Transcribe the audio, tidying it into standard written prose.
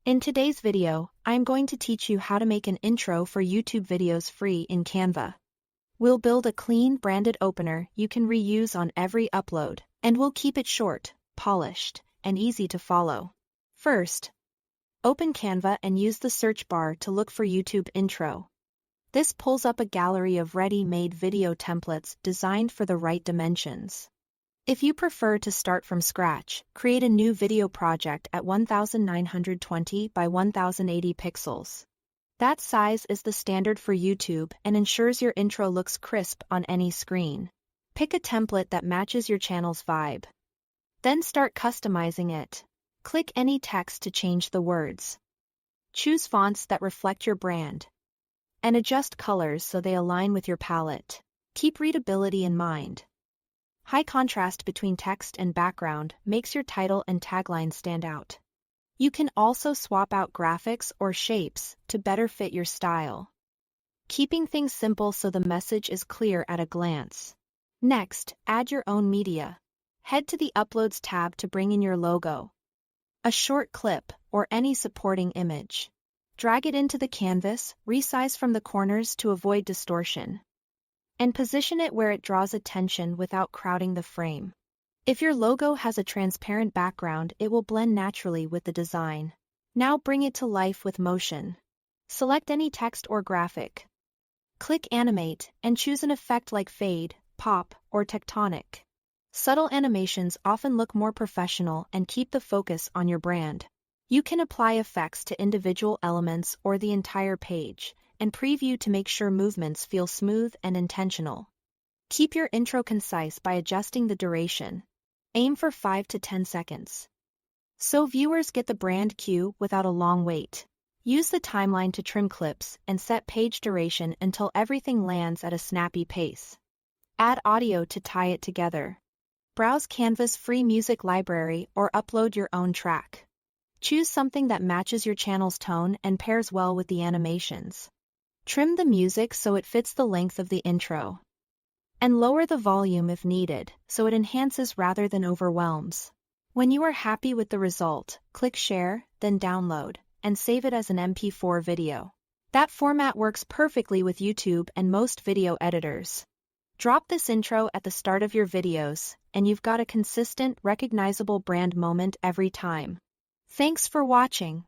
In today's video, I'm going to teach you how to make an intro for YouTube videos free in Canva. We'll build a clean branded opener you can reuse on every upload, and we'll keep it short, polished, and easy to follow. First, open Canva and use the search bar to look for YouTube intro. This pulls up a gallery of ready-made video templates designed for the right dimensions. If you prefer to start from scratch, create a new video project at 1920 by 1080 pixels. That size is the standard for YouTube and ensures your intro looks crisp on any screen. Pick a template that matches your channel's vibe. Then start customizing it. Click any text to change the words. Choose fonts that reflect your brand. And adjust colors so they align with your palette. Keep readability in mind. High contrast between text and background makes your title and tagline stand out. You can also swap out graphics or shapes to better fit your style, keeping things simple so the message is clear at a glance. Next, add your own media. Head to the Uploads tab to bring in your logo, a short clip, or any supporting image. Drag it into the canvas, resize from the corners to avoid distortion, and position it where it draws attention without crowding the frame. If your logo has a transparent background, it will blend naturally with the design. Now bring it to life with motion. Select any text or graphic. Click Animate and choose an effect like fade, pop, or tectonic. Subtle animations often look more professional and keep the focus on your brand. You can apply effects to individual elements or the entire page, and preview to make sure movements feel smooth and intentional. Keep your intro concise by adjusting the duration. Aim for 5 to 10 seconds, so viewers get the brand cue without a long wait. Use the timeline to trim clips and set page duration until everything lands at a snappy pace. Add audio to tie it together. Browse Canva's free music library or upload your own track. Choose something that matches your channel's tone and pairs well with the animations. Trim the music so it fits the length of the intro. And lower the volume if needed, so it enhances rather than overwhelms. When you are happy with the result, click Share, then Download, and save it as an MP4 video. That format works perfectly with YouTube and most video editors. Drop this intro at the start of your videos, and you've got a consistent, recognizable brand moment every time. Thanks for watching.